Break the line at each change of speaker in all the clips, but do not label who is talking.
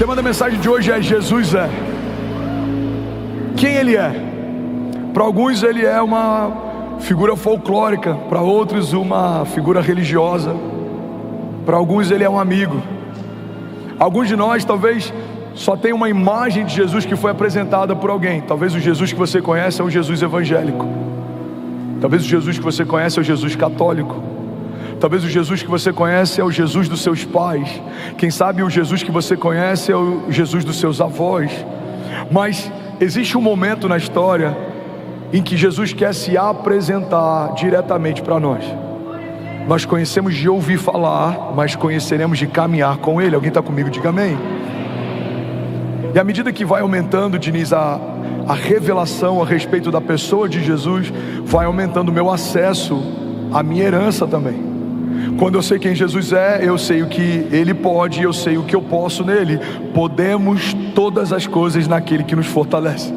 tema da mensagem de hoje é Jesus é. Quem Ele é? Para alguns Ele é uma figura folclórica, para outros uma figura religiosa, para alguns Ele é um amigo. Alguns de nós talvez só tenham uma imagem de Jesus que foi apresentada por alguém. Talvez o Jesus que você conhece é o Jesus evangélico, talvez o Jesus que você conhece é o Jesus católico, talvez o Jesus que você conhece é o Jesus dos seus pais, quem sabe o Jesus que você conhece é o Jesus dos seus avós. Mas existe um momento na história em que Jesus quer se apresentar diretamente para nós. Nós conhecemos de ouvir falar, mas conheceremos de caminhar com Ele. Alguém está comigo? Diga amém. E à medida que vai aumentando, Diniz, a revelação a respeito da pessoa de Jesus, vai aumentando o meu acesso à minha herança também. Quando eu sei quem Jesus é, eu sei o que Ele pode, eu sei o que eu posso nele. Podemos todas as coisas naquele que nos fortalece.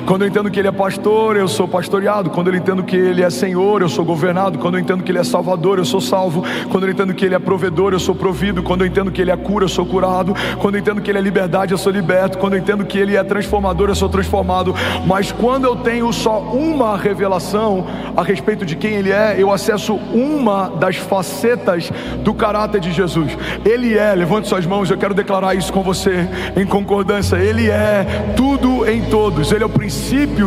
Quando eu entendo que Ele é pastor, eu sou pastoreado. Quando eu entendo que Ele é Senhor, eu sou governado. Quando eu entendo que Ele é Salvador, eu sou salvo. Quando eu entendo que Ele é provedor, eu sou provido. Quando eu entendo que Ele é cura, eu sou curado. Quando eu entendo que Ele é liberdade, eu sou liberto. Quando eu entendo que Ele é transformador, eu sou transformado. Mas quando eu tenho só uma revelação a respeito de quem Ele é, eu acesso uma das facetas do caráter de Jesus. Ele é, levante suas mãos, eu quero declarar isso com você em concordância. Ele é tudo em todos. Ele é o princípio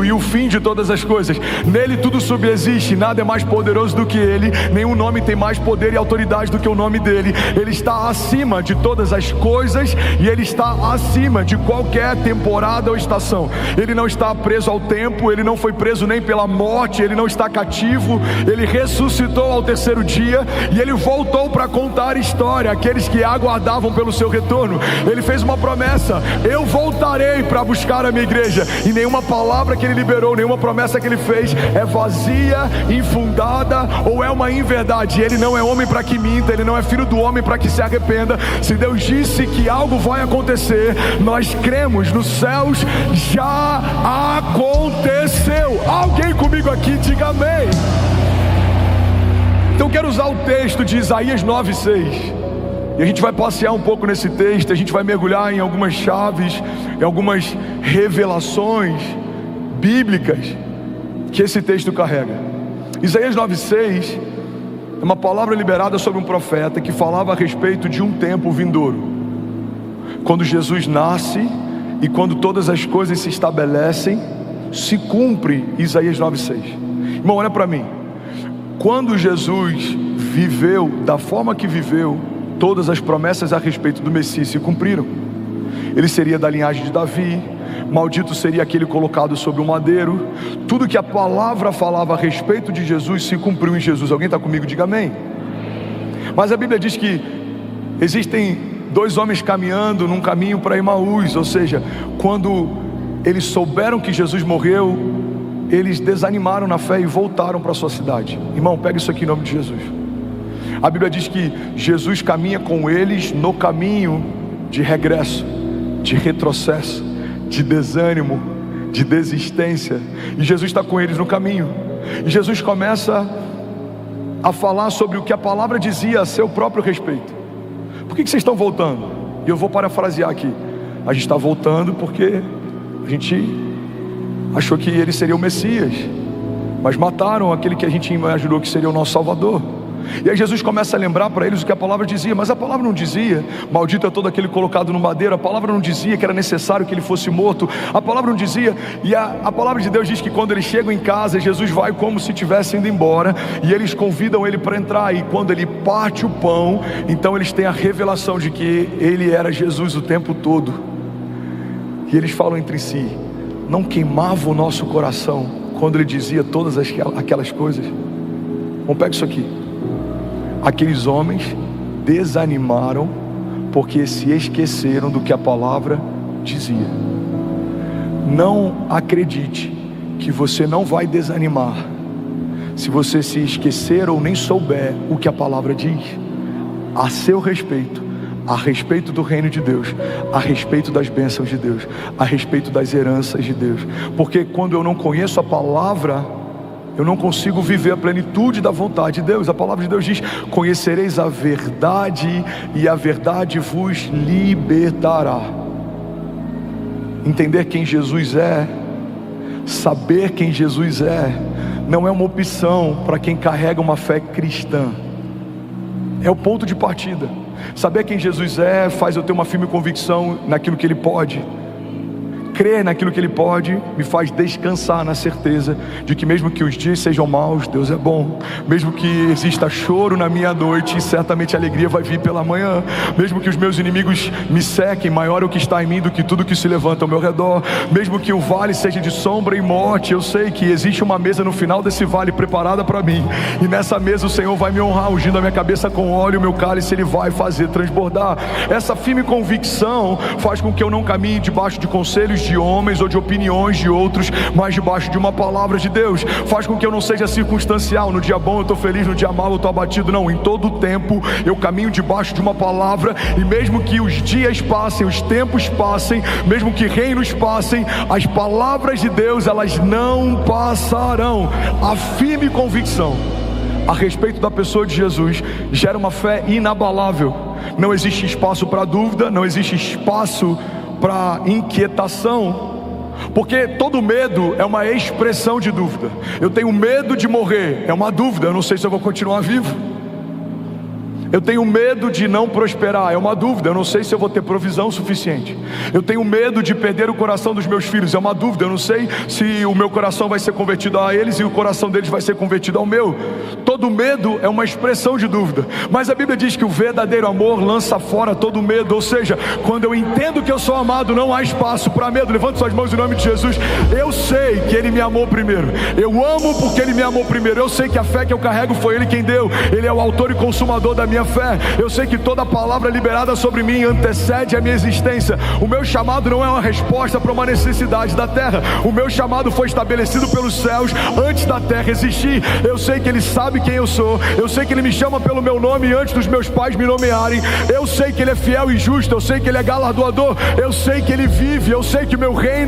e o fim de todas as coisas. Nele tudo subsiste, nada é mais poderoso do que Ele. Nenhum nome tem mais poder e autoridade do que o nome dEle. Ele está acima de todas as coisas e Ele está acima de qualquer temporada ou estação. Ele não está preso ao tempo, Ele não foi preso nem pela morte, Ele não está cativo. Ele ressuscitou ao terceiro dia e Ele voltou para contar história àqueles que aguardavam pelo seu retorno. Ele fez uma promessa: eu voltarei para buscar a minha igreja. E nenhuma palavra que Ele liberou, nenhuma promessa que Ele fez é vazia, infundada ou é uma inverdade. Ele não é homem para que minta, Ele não é filho do homem para que se arrependa. Se Deus disse que algo vai acontecer, nós cremos. Nos céus já aconteceu. Alguém comigo aqui, diga amém. Então eu quero usar o texto de Isaías 9:6 e a gente vai passear um pouco nesse texto. A gente vai mergulhar em algumas chaves, em algumas revelações bíblicas que esse texto carrega. Isaías 9:6 é uma palavra liberada sobre um profeta que falava a respeito de um tempo vindouro, quando Jesus nasce e quando todas as coisas se estabelecem, se cumpre Isaías 9:6. Irmão, olha para mim. Quando Jesus viveu da forma que viveu, todas as promessas a respeito do Messias se cumpriram. Ele seria da linhagem de Davi, maldito seria aquele colocado sobre o madeiro. Tudo que a palavra falava a respeito de Jesus se cumpriu em Jesus. Alguém está comigo? Diga amém. Mas a Bíblia diz que existem dois homens caminhando num caminho para Emaús. Ou seja, quando eles souberam que Jesus morreu, eles desanimaram na fé e voltaram para a sua cidade. Irmão, pega isso aqui em nome de Jesus. A Bíblia diz que Jesus caminha com eles no caminho de regresso, de retrocesso, de desânimo, de desistência. E Jesus está com eles no caminho. E Jesus começa a falar sobre o que a palavra dizia a seu próprio respeito. Por que vocês estão voltando? E eu vou parafrasear aqui. A gente está voltando porque a gente achou que ele seria o Messias, mas mataram aquele que a gente imaginou que seria o nosso Salvador. E aí Jesus começa a lembrar para eles o que a palavra dizia. Mas a palavra não dizia: maldito é todo aquele colocado no madeiro. A palavra não dizia que era necessário que ele fosse morto. A palavra não dizia. E a palavra de Deus diz que quando eles chegam em casa, Jesus vai como se estivesse indo embora, e eles convidam ele para entrar. E quando ele parte o pão, então eles têm a revelação de que ele era Jesus o tempo todo. E eles falam entre si: não queimava o nosso coração quando ele dizia todas aquelas coisas? Vamos pegar isso aqui. Aqueles homens desanimaram porque se esqueceram do que a palavra dizia. Não acredite que você não vai desanimar se você se esquecer ou nem souber o que a palavra diz a seu respeito, a respeito do reino de Deus, a respeito das bênçãos de Deus, a respeito das heranças de Deus. Porque quando eu não conheço a palavra, eu não consigo viver a plenitude da vontade de Deus. A palavra de Deus diz: conhecereis a verdade e a verdade vos libertará. Entender quem Jesus é, saber quem Jesus é, não é uma opção para quem carrega uma fé cristã. É o ponto de partida. Saber quem Jesus é faz eu ter uma firme convicção naquilo que Ele pode. Crer naquilo que Ele pode me faz descansar na certeza de que mesmo que os dias sejam maus, Deus é bom. Mesmo que exista choro na minha noite, certamente a alegria vai vir pela manhã. Mesmo que os meus inimigos me sequem, maior é o que está em mim do que tudo que se levanta ao meu redor. Mesmo que o vale seja de sombra e morte, eu sei que existe uma mesa no final desse vale preparada para mim. E nessa mesa o Senhor vai me honrar, ungindo a minha cabeça com óleo, o meu cálice Ele vai fazer transbordar. Essa firme convicção faz com que eu não caminhe debaixo de conselhos de homens ou de opiniões de outros, mas debaixo de uma palavra de Deus. Faz com que eu não seja circunstancial. No dia bom eu estou feliz, no dia mau eu estou abatido. Não, em todo o tempo eu caminho debaixo de uma palavra. E mesmo que os dias passem, os tempos passem, mesmo que reinos passem, as palavras de Deus, elas não passarão. A firme convicção a respeito da pessoa de Jesus gera uma fé inabalável. Não existe espaço para dúvida, não existe espaço para inquietação, porque todo medo é uma expressão de dúvida. Eu tenho medo de morrer, é uma dúvida, eu não sei se eu vou continuar vivo. Eu tenho medo de não prosperar, é uma dúvida, eu não sei se eu vou ter provisão suficiente. Eu tenho medo de perder o coração dos meus filhos, é uma dúvida, eu não sei se o meu coração vai ser convertido a eles e o coração deles vai ser convertido ao meu. Todo medo é uma expressão de dúvida, mas a Bíblia diz que o verdadeiro amor lança fora todo medo. Ou seja, quando eu entendo que eu sou amado, não há espaço para medo. Levante suas mãos em nome de Jesus. Eu sei que Ele me amou primeiro, eu amo porque Ele me amou primeiro. Eu sei que a fé que eu carrego foi Ele quem deu, Ele é o autor e consumador da minha fé. Eu sei que toda palavra liberada sobre mim antecede a minha existência. O meu chamado não é uma resposta para uma necessidade da terra. O meu chamado foi estabelecido pelos céus antes da terra existir. Eu sei que Ele sabe quem eu sou. Eu sei que Ele me chama pelo meu nome antes dos meus pais me nomearem. Eu sei que Ele é fiel e justo. Eu sei que Ele é galardoador. Eu sei que Ele vive. Eu sei que o meu rei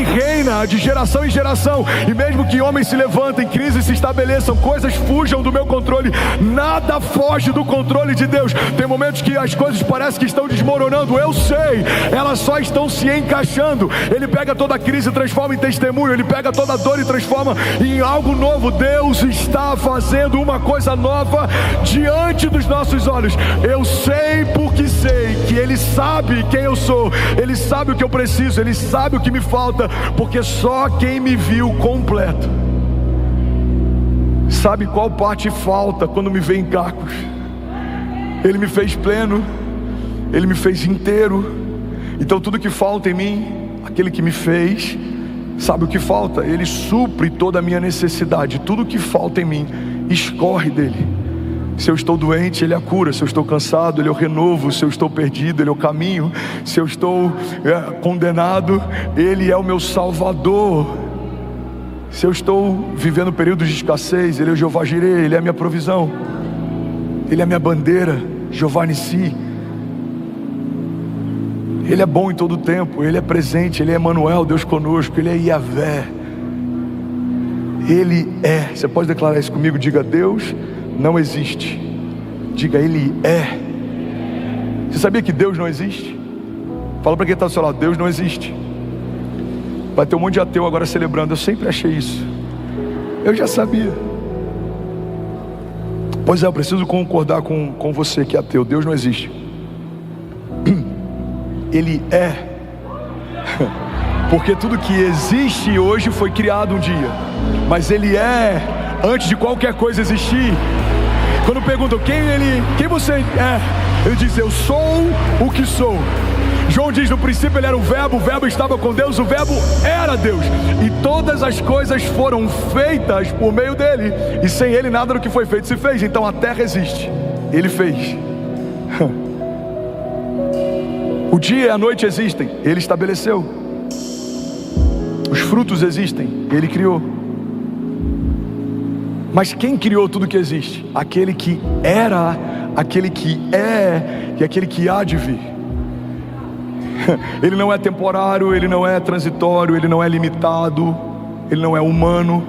reina de geração em geração. E mesmo que homens se levantem, crises se estabeleçam, coisas fujam do meu controle, nada foge do controle de Deus. Tem momentos que as coisas parecem que estão desmoronando, eu sei, elas só estão se encaixando. Ele pega toda a crise e transforma em testemunho. Ele pega toda a dor e transforma em algo novo. Deus está fazendo uma coisa nova diante dos nossos olhos. Eu sei porque sei que Ele sabe quem eu sou, Ele sabe o que eu preciso, Ele sabe o que me falta, porque só quem me viu completo sabe qual parte falta quando me vê em cacos. Ele me fez pleno, Ele me fez inteiro. Então tudo que falta em mim, aquele que me fez sabe o que falta. Ele supre toda a minha necessidade. Tudo que falta em mim escorre dele. Se eu estou doente, Ele é a cura. Se eu estou cansado, Ele é o renovo. Se eu estou perdido, Ele é o caminho. Se eu estou condenado, Ele é o meu Salvador. Se eu estou vivendo períodos de escassez, Ele é o Jeová Jireh, Ele é a minha provisão, Ele é a minha bandeira, Jeová Nissi. Ele é bom em todo o tempo, Ele é presente, Ele é Emanuel, Deus conosco, Ele é Yahvé. Ele é. Você pode declarar isso comigo? Diga: Deus não existe. Diga: Ele é. Você sabia que Deus não existe? Fala para quem está do seu lado: Deus não existe. Vai ter um monte de ateu agora celebrando. Eu sempre achei isso. Eu já sabia. Pois é, eu preciso concordar com você que é ateu. Deus não existe. Ele é. Porque tudo que existe hoje foi criado um dia, mas Ele é antes de qualquer coisa existir. Quando perguntam quem você é, Ele diz: eu sou o que sou. João diz: no princípio Ele era o Verbo estava com Deus, o Verbo era Deus, e todas as coisas foram feitas por meio dele, e sem Ele nada do que foi feito se fez. Então a terra existe, Ele fez. O dia e a noite existem, Ele estabeleceu. Os frutos existem, Ele criou. Mas quem criou tudo que existe? Aquele que era, aquele que é e aquele que há de vir. Ele não é temporário, Ele não é transitório, Ele não é limitado, Ele não é humano,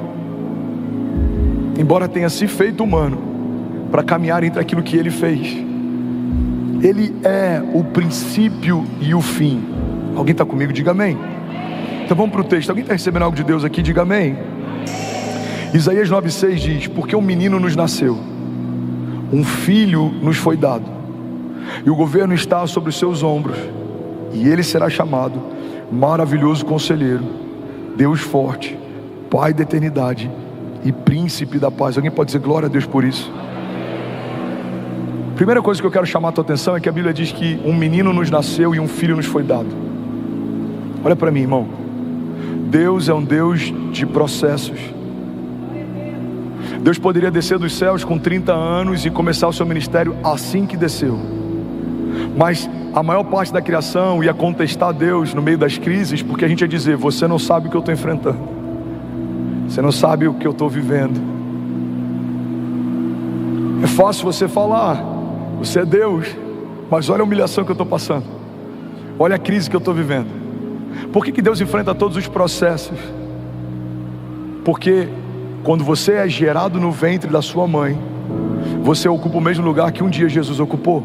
embora tenha se feito humano para caminhar entre aquilo que Ele fez. Ele é o princípio e o fim, Alguém está comigo? Diga amém. Então vamos para o texto. Alguém está recebendo algo de Deus aqui? Diga amém. Isaías 9,6 diz: porque um menino nos nasceu, um filho nos foi dado, e o governo está sobre os seus ombros, e ele será chamado Maravilhoso Conselheiro, Deus Forte, Pai da Eternidade e Príncipe da Paz. Alguém pode dizer glória a Deus por isso? Primeira coisa que eu quero chamar a tua atenção é que a Bíblia diz que um menino nos nasceu e um filho nos foi dado. Olha para mim, irmão. Deus é um Deus de processos. Deus poderia descer dos céus com 30 anos e começar o seu ministério assim que desceu. Mas a maior parte da criação ia contestar Deus no meio das crises, porque a gente ia dizer: você não sabe o que eu estou enfrentando, você não sabe o que eu estou vivendo. É fácil você falar: você é Deus, mas olha a humilhação que eu estou passando, olha a crise que eu estou vivendo. Por que Deus enfrenta todos os processos? Porque quando você é gerado no ventre da sua mãe, você ocupa o mesmo lugar que um dia Jesus ocupou.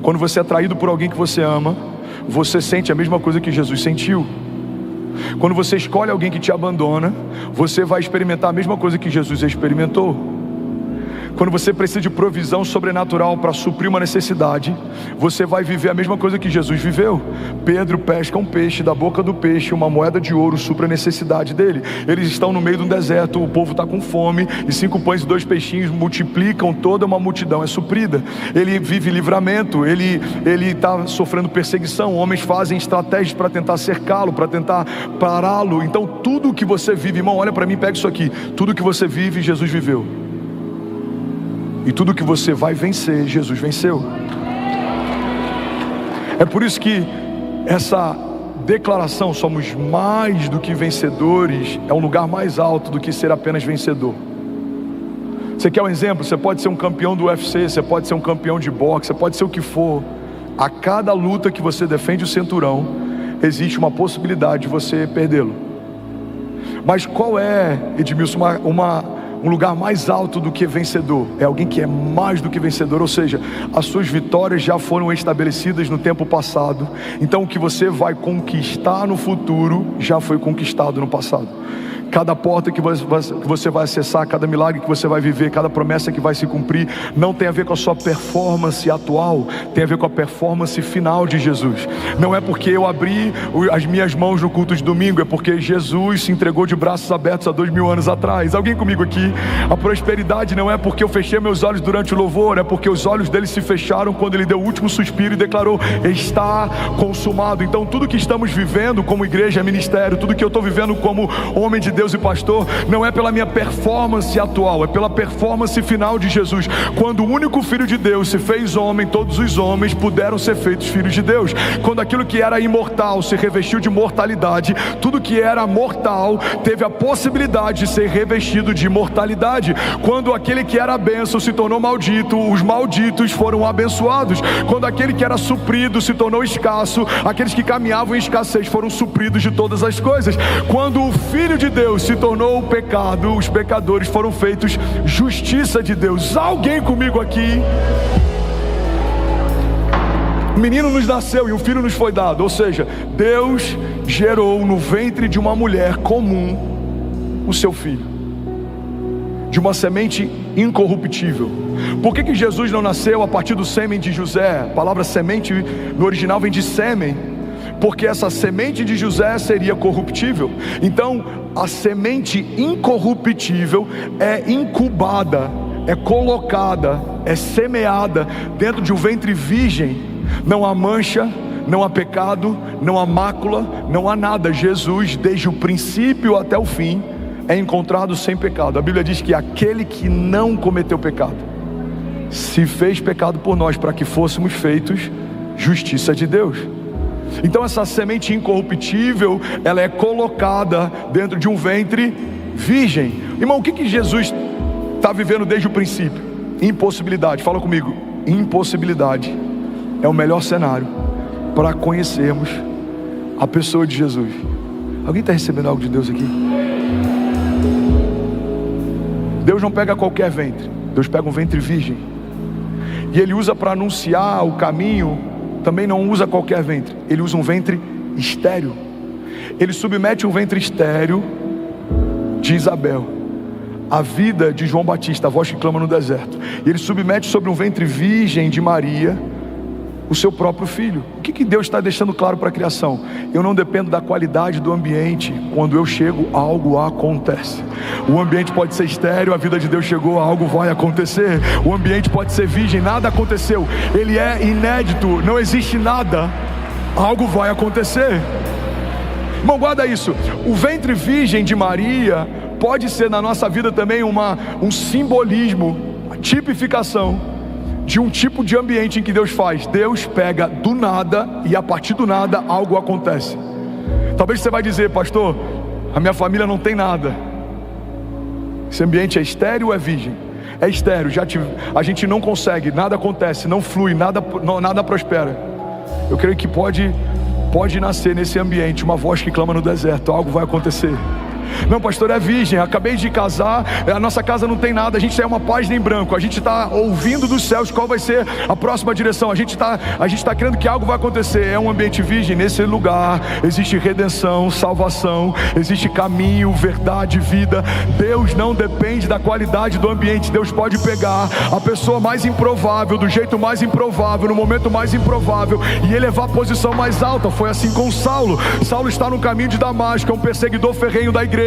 Quando você é traído por alguém que você ama, você sente a mesma coisa que Jesus sentiu. Quando você escolhe alguém que te abandona, você vai experimentar a mesma coisa que Jesus experimentou. Quando você precisa de provisão sobrenatural para suprir uma necessidade, você vai viver a mesma coisa que Jesus viveu. Pedro pesca um peixe, da boca do peixe uma moeda de ouro supra a necessidade dele. Eles estão no meio de um deserto, o povo está com fome, e 5 pães e 2 peixinhos multiplicam, toda uma multidão é suprida. Ele vive livramento, ele está sofrendo perseguição, homens fazem estratégias para tentar cercá-lo, para tentar pará-lo. Então tudo que você vive, irmão, olha para mim, pega isso aqui, tudo que você vive, Jesus viveu. E tudo que você vai vencer, Jesus venceu. É por isso que essa declaração, somos mais do que vencedores, é um lugar mais alto do que ser apenas vencedor. Você quer um exemplo? Você pode ser um campeão do UFC, você pode ser um campeão de boxe, você pode ser o que for. A cada luta que você defende o cinturão, existe uma possibilidade de você perdê-lo. Mas qual é, Edmilson, um lugar mais alto do que vencedor? É alguém que é mais do que vencedor, ou seja, as suas vitórias já foram estabelecidas no tempo passado. Então o que você vai conquistar no futuro já foi conquistado no passado. Cada porta que você vai acessar, cada milagre que você vai viver, cada promessa que vai se cumprir, não tem a ver com a sua performance atual, tem a ver com a performance final de Jesus. Não é porque eu abri as minhas mãos no culto de domingo, é porque Jesus se entregou de braços abertos há 2000 anos atrás. Alguém comigo aqui? A prosperidade não é porque eu fechei meus olhos durante o louvor, é porque os olhos dele se fecharam quando ele deu o último suspiro e declarou: está consumado. Então tudo que estamos vivendo como igreja, ministério, tudo que eu estou vivendo como homem de Deus e pastor, não é pela minha performance atual, é pela performance final de Jesus. Quando o único Filho de Deus se fez homem, todos os homens puderam ser feitos filhos de Deus. Quando aquilo que era imortal se revestiu de mortalidade, tudo que era mortal teve a possibilidade de ser revestido de imortalidade. Quando aquele que era bênção se tornou maldito, os malditos foram abençoados. Quando aquele que era suprido se tornou escasso, aqueles que caminhavam em escassez foram supridos de todas as coisas. Quando o Filho de Deus se tornou o pecado, os pecadores foram feitos justiça de Deus. Alguém comigo aqui? O menino nos nasceu e um filho nos foi dado, ou seja, Deus gerou no ventre de uma mulher comum o seu filho, de uma semente incorruptível. Por que Jesus não nasceu a partir do sêmen de José? A palavra semente no original vem de sêmen, porque essa semente de José seria corruptível. Então a semente incorruptível é incubada, é colocada, é semeada dentro de um ventre virgem. Não há mancha, não há pecado, não há mácula, não há nada. Jesus, desde o princípio até o fim, é encontrado sem pecado. A Bíblia diz que aquele que não cometeu pecado se fez pecado por nós, para que fôssemos feitos justiça de Deus. Então essa semente incorruptível, ela é colocada dentro de um ventre virgem. Irmão, o que Jesus está vivendo desde o princípio? Impossibilidade. Fala comigo. Impossibilidade é o melhor cenário para conhecermos a pessoa de Jesus. Alguém está recebendo algo de Deus aqui? Deus não pega qualquer ventre, Deus pega um ventre virgem, e Ele usa para anunciar o caminho também não usa qualquer ventre, ele usa um ventre estéril. Ele submete um ventre estéril de Isabel a vida de João Batista, a voz que clama no deserto. E ele submete sobre um ventre virgem de Maria o seu próprio filho. O que Deus está deixando claro para a criação? Eu não dependo da qualidade do ambiente. Quando eu chego, algo acontece. O ambiente pode ser estéril, a vida de Deus chegou, algo vai acontecer. O ambiente pode ser virgem, nada aconteceu. Ele é inédito, não existe nada, algo vai acontecer. Irmão, guarda isso. O ventre virgem de Maria pode ser na nossa vida também um simbolismo, a tipificação de um tipo de ambiente em que Deus faz. Deus pega do nada e a partir do nada algo acontece. Talvez você vai dizer: pastor, a minha família não tem nada. Esse ambiente é estéril ou é virgem? É estéril, a gente não consegue, nada acontece, não flui, nada prospera. Eu creio que pode nascer nesse ambiente uma voz que clama no deserto: algo vai acontecer. Não, pastor, é virgem, acabei de casar, a nossa casa não tem nada, a gente é uma página em branco, a gente está ouvindo dos céus qual vai ser a próxima direção, a gente está crendo que algo vai acontecer. É um ambiente virgem. Nesse lugar existe redenção, salvação, existe caminho, verdade, vida. Deus não depende da qualidade do ambiente. Deus pode pegar a pessoa mais improvável, do jeito mais improvável, no momento mais improvável, e elevar a posição mais alta. Foi assim com Saulo. Saulo está no caminho de Damasco, é um perseguidor ferrenho da igreja,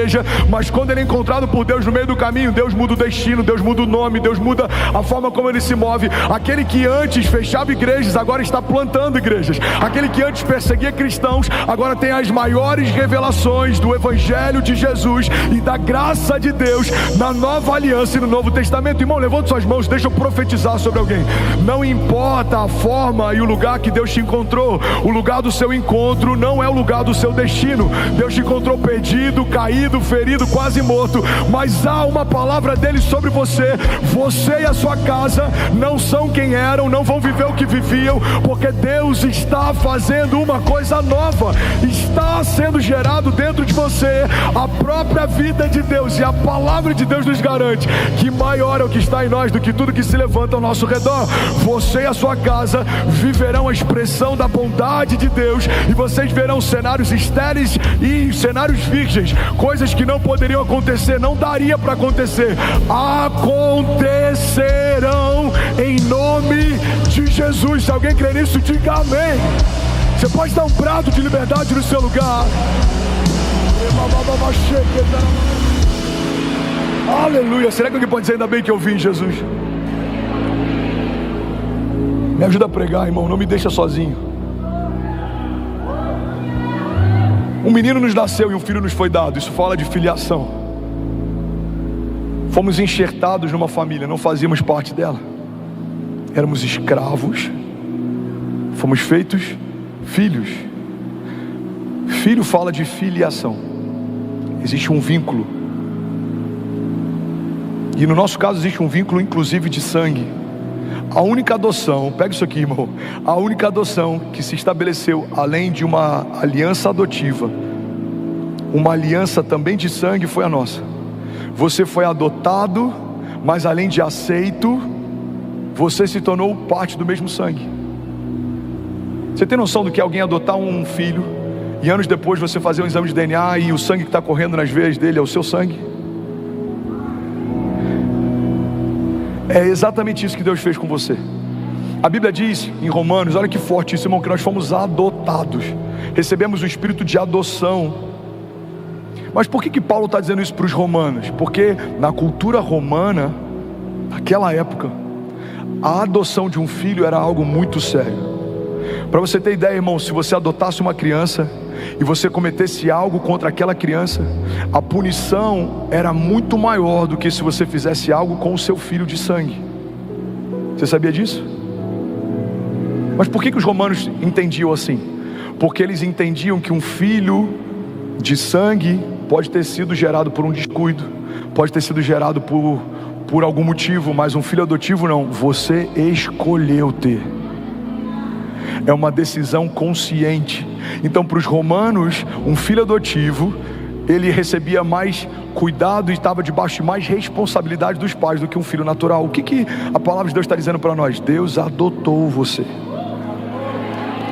mas quando ele é encontrado por Deus no meio do caminho, Deus muda o destino, Deus muda o nome, Deus muda a forma como ele se move. Aquele que antes fechava igrejas, agora está plantando igrejas. Aquele que antes perseguia cristãos, agora tem as maiores revelações do Evangelho de Jesus e da graça de Deus na Nova Aliança e no Novo Testamento. Irmão, levante suas mãos, deixa eu profetizar sobre alguém. Não importa a forma e o lugar que Deus te encontrou, o lugar do seu encontro não é o lugar do seu destino. Deus te encontrou perdido, caído, ferido, quase morto, mas há uma palavra dele sobre você. Você e a sua casa não são quem eram, não vão viver o que viviam, porque Deus está fazendo uma coisa nova, está sendo gerado dentro de você a própria vida de Deus, e a palavra de Deus nos garante que maior é o que está em nós do que tudo que se levanta ao nosso redor. Você e a sua casa viverão a expressão da bondade de Deus, e vocês verão cenários estéreis e cenários virgens, coisas que não poderiam acontecer, não daria para acontecer, acontecerão em nome de Jesus. Se alguém crê nisso, diga amém. Você pode dar um brado de liberdade no seu lugar. Aleluia. Será que alguém pode dizer ainda bem que eu vim, Jesus? Me ajuda a pregar, irmão, não me deixa sozinho. Um menino nos nasceu e um filho nos foi dado. Isso fala de filiação. Fomos enxertados numa família, não fazíamos parte dela. Éramos escravos. Fomos feitos filhos. Filho fala de filiação. Existe um vínculo. E no nosso caso existe um vínculo inclusive de sangue. A única adoção, pega isso aqui, irmão, a única adoção que se estabeleceu além de uma aliança adotiva, uma aliança também de sangue, foi a nossa. Você foi adotado, mas além de aceito, você se tornou parte do mesmo sangue. Você tem noção do que é alguém adotar um filho e anos depois você fazer um exame de DNA e o sangue que está correndo nas veias dele é o seu sangue? É exatamente isso que Deus fez com você. A Bíblia diz em Romanos, olha que forte isso, irmão, que nós fomos adotados, recebemos o espírito de adoção. Mas por que Paulo está dizendo isso para os romanos? Porque na cultura romana, naquela época, a adoção de um filho era algo muito sério. Para você ter ideia, irmão, se você adotasse uma criança e você cometesse algo contra aquela criança, a punição era muito maior do que se você fizesse algo com o seu filho de sangue. Você sabia disso? Mas por que os romanos entendiam assim? Porque eles entendiam que um filho de sangue pode ter sido gerado por um descuido, pode ter sido gerado por algum motivo, mas um filho adotivo não, você escolheu ter. É uma decisão consciente. Então para os romanos, um filho adotivo, ele recebia mais cuidado e estava debaixo de mais responsabilidade dos pais do que um filho natural. O que a palavra de Deus está dizendo para nós? Deus adotou você.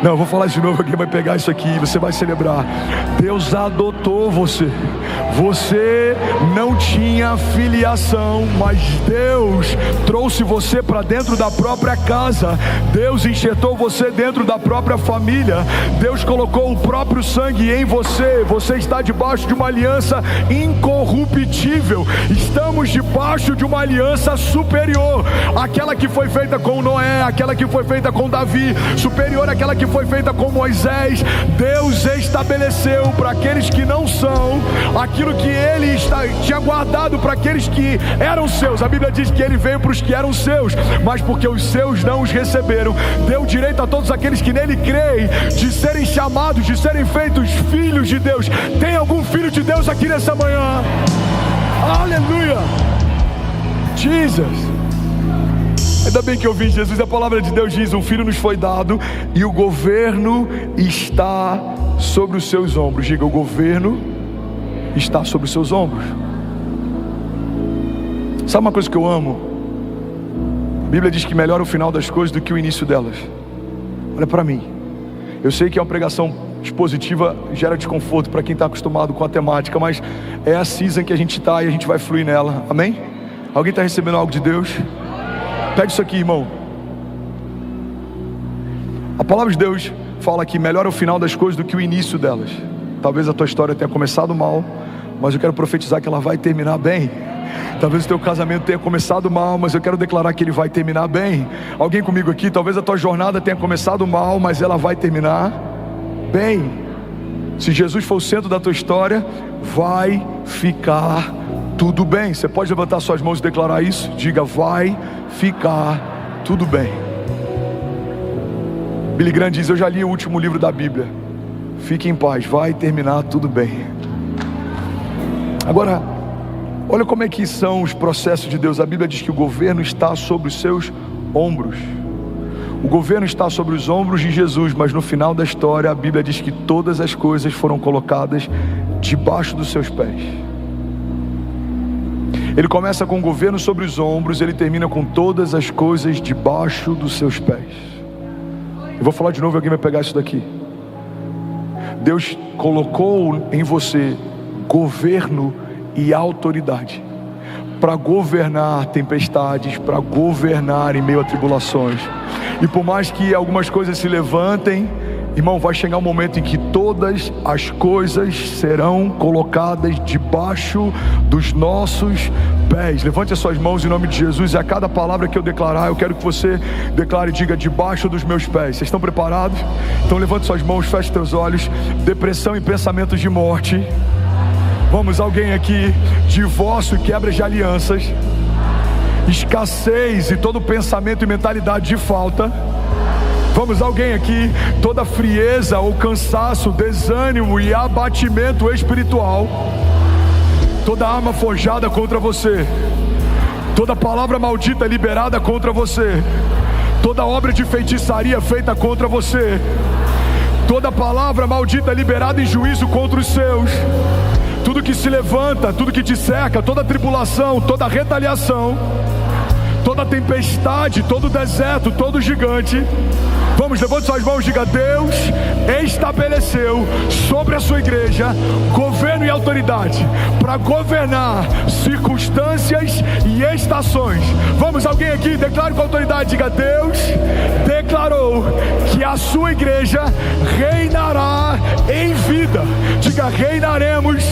Não, eu vou falar de novo, alguém vai pegar isso aqui, você vai celebrar. Deus adotou você. Você não tinha filiação, mas Deus trouxe você para dentro da própria casa. Deus enxertou você dentro da própria família. Deus colocou o próprio sangue em você. Você está debaixo de uma aliança incorruptível. Estamos debaixo de uma aliança superior, aquela que foi feita com Noé, aquela que foi feita com Davi, superior àquela que foi feita com Moisés. Deus estabeleceu para aqueles que não são aquilo que Ele tinha guardado para aqueles que eram seus. A Bíblia diz que Ele veio para os que eram seus, mas porque os seus não os receberam, deu direito a todos aqueles que nele creem de serem chamados, de serem feitos filhos de Deus. Tem algum filho de Deus aqui nessa manhã? Aleluia! Jesus! Ainda bem que eu vi Jesus. A palavra de Deus diz: um filho nos foi dado e o governo está sobre os seus ombros. Diga: o governo está sobre os seus ombros. Sabe uma coisa que eu amo? A Bíblia diz que melhor o final das coisas do que o início delas. Olha para mim. Eu sei que é uma pregação expositiva, gera desconforto para quem está acostumado com a temática, mas é a season que a gente está e a gente vai fluir nela. Amém? Alguém está recebendo algo de Deus? Pega isso aqui, irmão. A palavra de Deus fala que melhor é o final das coisas do que o início delas. Talvez a tua história tenha começado mal, mas eu quero profetizar que ela vai terminar bem. Talvez o teu casamento tenha começado mal, mas eu quero declarar que ele vai terminar bem. Alguém comigo aqui? Talvez a tua jornada tenha começado mal, mas ela vai terminar bem. Se Jesus for o centro da tua história, vai ficar tudo bem. Você pode levantar suas mãos e declarar isso? Diga: vai ficar tudo bem. Billy Graham diz: eu já li o último livro da Bíblia. Fique em paz, vai terminar tudo bem. Agora, olha como é que são os processos de Deus. A Bíblia diz que o governo está sobre os seus ombros. O governo está sobre os ombros de Jesus, mas no final da história a Bíblia diz que todas as coisas foram colocadas debaixo dos seus pés. Ele começa com o governo sobre os ombros, ele termina com todas as coisas debaixo dos seus pés. Eu vou falar de novo e alguém vai pegar isso daqui. Deus colocou em você governo e autoridade para governar tempestades, para governar em meio a tribulações. E por mais que algumas coisas se levantem, irmão, vai chegar um momento em que todas as coisas serão colocadas debaixo dos nossos pés. Levante as suas mãos em nome de Jesus, e a cada palavra que eu declarar, eu quero que você declare e diga: debaixo dos meus pés. Vocês estão preparados? Então levante suas mãos, feche teus olhos. Depressão e pensamentos de morte. Vamos, alguém aqui? Divórcio e quebras de alianças. Escassez e todo pensamento e mentalidade de falta. Vamos, alguém aqui? Toda frieza ou cansaço, desânimo e abatimento espiritual. Toda arma forjada contra você, toda palavra maldita liberada contra você, toda obra de feitiçaria feita contra você, toda palavra maldita liberada em juízo contra os seus, tudo que se levanta, tudo que te cerca, toda tribulação, toda retaliação, toda tempestade, todo deserto, todo gigante. Vamos, levante suas mãos e diga: Deus estabeleceu sobre a sua igreja governo e autoridade para governar circunstâncias e estações. Vamos, alguém aqui? Declare com autoridade, diga: Deus declarou que a sua igreja reinará em vida. Diga: reinaremos,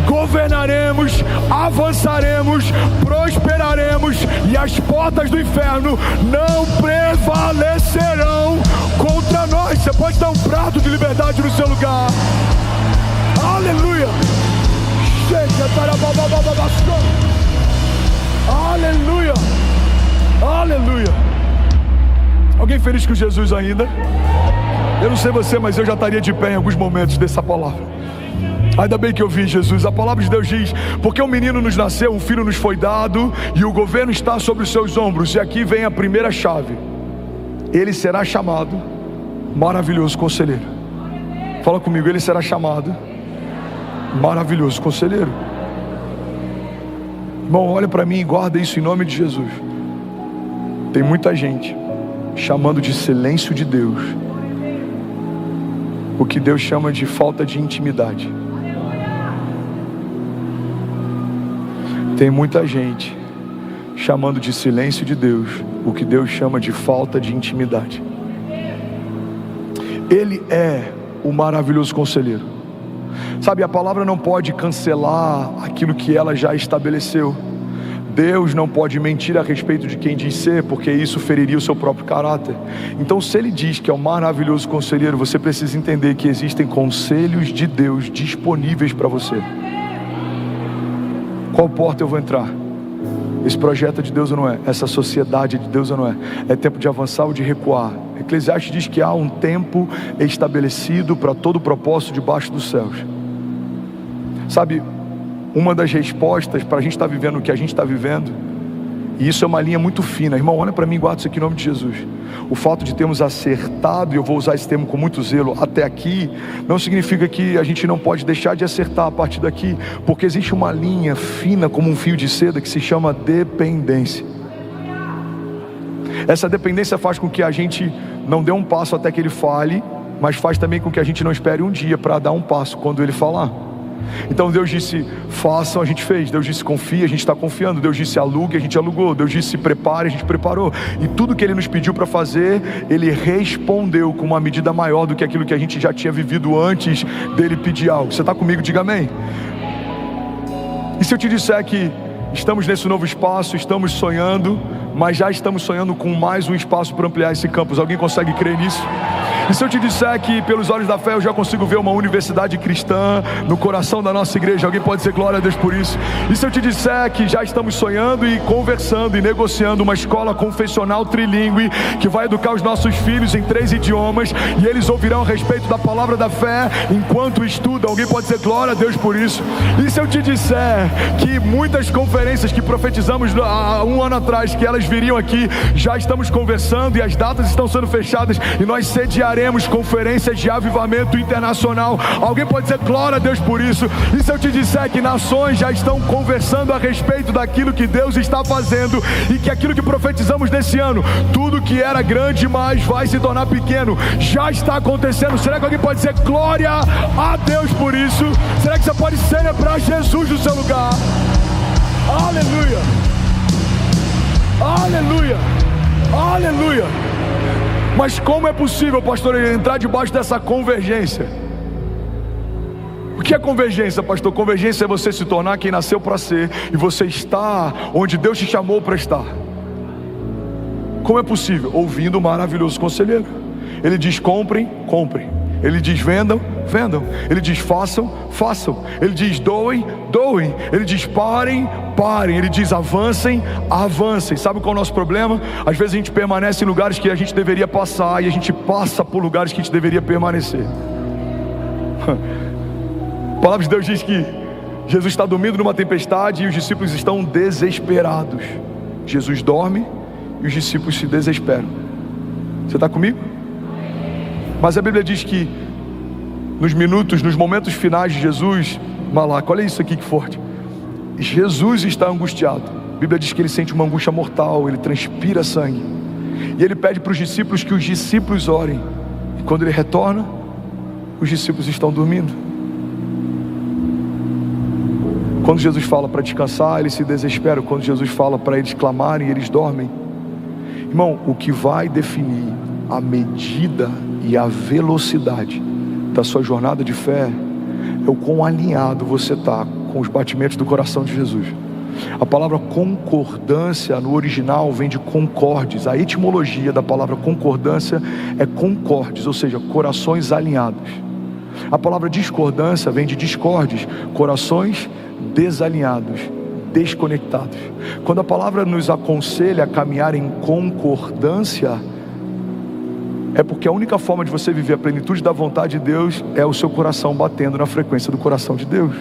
governaremos, avançaremos, prosperaremos, e as portas do inferno não prevalecerão contra nós. Você pode dar um prato de liberdade no seu lugar. Aleluia. Aleluia. Aleluia. Alguém feliz com Jesus ainda? Eu não sei você, mas eu já estaria de pé em alguns momentos dessa palavra. Ainda bem que eu vi Jesus. A palavra de Deus diz: porque um menino nos nasceu, um filho nos foi dado, e o governo está sobre os seus ombros. E aqui vem a primeira chave: ele será chamado Maravilhoso Conselheiro. Fala comigo: ele será chamado Maravilhoso Conselheiro. Irmão, olha para mim e guarda isso em nome de Jesus. Tem muita gente chamando de silêncio de Deus o que Deus chama de falta de intimidade. Tem muita gente chamando de silêncio de Deus o que Deus chama de falta de intimidade. Ele é o maravilhoso conselheiro. Sabe, a palavra não pode cancelar aquilo que ela já estabeleceu. Deus não pode mentir a respeito de quem diz ser, porque isso feriria o seu próprio caráter. Então, se Ele diz que é o maravilhoso conselheiro, você precisa entender que existem conselhos de Deus disponíveis para você. Qual porta eu vou entrar? Esse projeto é de Deus ou não é? Essa sociedade é de Deus ou não é? É tempo de avançar ou de recuar? Eclesiastes diz que há um tempo estabelecido para todo propósito debaixo dos céus. Sabe, uma das respostas para a gente estar vivendo o que a gente está vivendo, e isso é uma linha muito fina, irmão, olha para mim e guarda isso aqui em nome de Jesus. O fato de termos acertado, e eu vou usar esse termo com muito zelo, até aqui, não significa que a gente não pode deixar de acertar a partir daqui, porque existe uma linha fina como um fio de seda que se chama dependência. Essa dependência faz com que a gente não dê um passo até que Ele fale, mas faz também com que a gente não espere um dia para dar um passo quando Ele falar. Então Deus disse façam, a gente fez. Deus disse confia, a gente está confiando. Deus disse alugue, a gente alugou. Deus disse prepare, a gente preparou. E tudo que Ele nos pediu para fazer, Ele respondeu com uma medida maior do que aquilo que a gente já tinha vivido antes dEle pedir algo. Você está comigo? Diga amém. E se eu te disser que estamos nesse novo espaço, estamos sonhando, mas já estamos sonhando com mais um espaço para ampliar esse campus? Alguém consegue crer nisso? E se eu te disser que pelos olhos da fé eu já consigo ver uma universidade cristã no coração da nossa igreja? Alguém pode dizer glória a Deus por isso? E se eu te disser que já estamos sonhando e conversando e negociando uma escola confessional trilingüe que vai educar os nossos filhos em 3 idiomas e eles ouvirão a respeito da palavra da fé enquanto estudam? Alguém pode dizer glória a Deus por isso? E se eu te disser que muitas conferências que profetizamos há um ano atrás que elas viriam aqui, já estamos conversando e as datas estão sendo fechadas e nós sediaremos conferências de avivamento internacional? Alguém pode dizer glória a Deus por isso? E se eu te disser que nações já estão conversando a respeito daquilo que Deus está fazendo e que aquilo que profetizamos nesse ano, tudo que era grande mais vai se tornar pequeno, já está acontecendo? Será que alguém pode dizer glória a Deus por isso? Será que você pode celebrar Jesus no seu lugar? Aleluia, aleluia, aleluia. Mas como é possível, pastor, entrar debaixo dessa convergência? O que é convergência, pastor? Convergência é você se tornar quem nasceu para ser e você estar onde Deus te chamou para estar. Como é possível? Ouvindo o maravilhoso conselheiro. Ele diz comprem, comprem. Ele diz vendam, vendam. Ele diz façam, façam. Ele diz doem, doem. Ele diz parem, parem. Ele diz avancem, avancem. Sabe qual é o nosso problema? Às vezes a gente permanece em lugares que a gente deveria passar e a gente passa por lugares que a gente deveria permanecer. A palavra de Deus diz que Jesus está dormindo numa tempestade e os discípulos estão desesperados. Jesus dorme e os discípulos se desesperam. Você está comigo? Mas a Bíblia diz que nos momentos finais de Jesus, Malaco, olha isso aqui que forte. Jesus está angustiado. A Bíblia diz que ele sente uma angústia mortal, ele transpira sangue. E ele pede para os discípulos que os discípulos orem. E quando ele retorna, os discípulos estão dormindo. Quando Jesus fala para descansar, eles se desesperam. Quando Jesus fala para eles clamarem, eles dormem. Irmão, o que vai definir a medida e a velocidade da sua jornada de fé é o quão alinhado você está com os batimentos do coração de Jesus. A palavra concordância no original vem de concordes. A etimologia da palavra concordância é concordes, ou seja, corações alinhados. A palavra discordância vem de discordes, corações desalinhados, desconectados. Quando a palavra nos aconselha a caminhar em concordância, é porque a única forma de você viver a plenitude da vontade de Deus é o seu coração batendo na frequência do coração de Deus.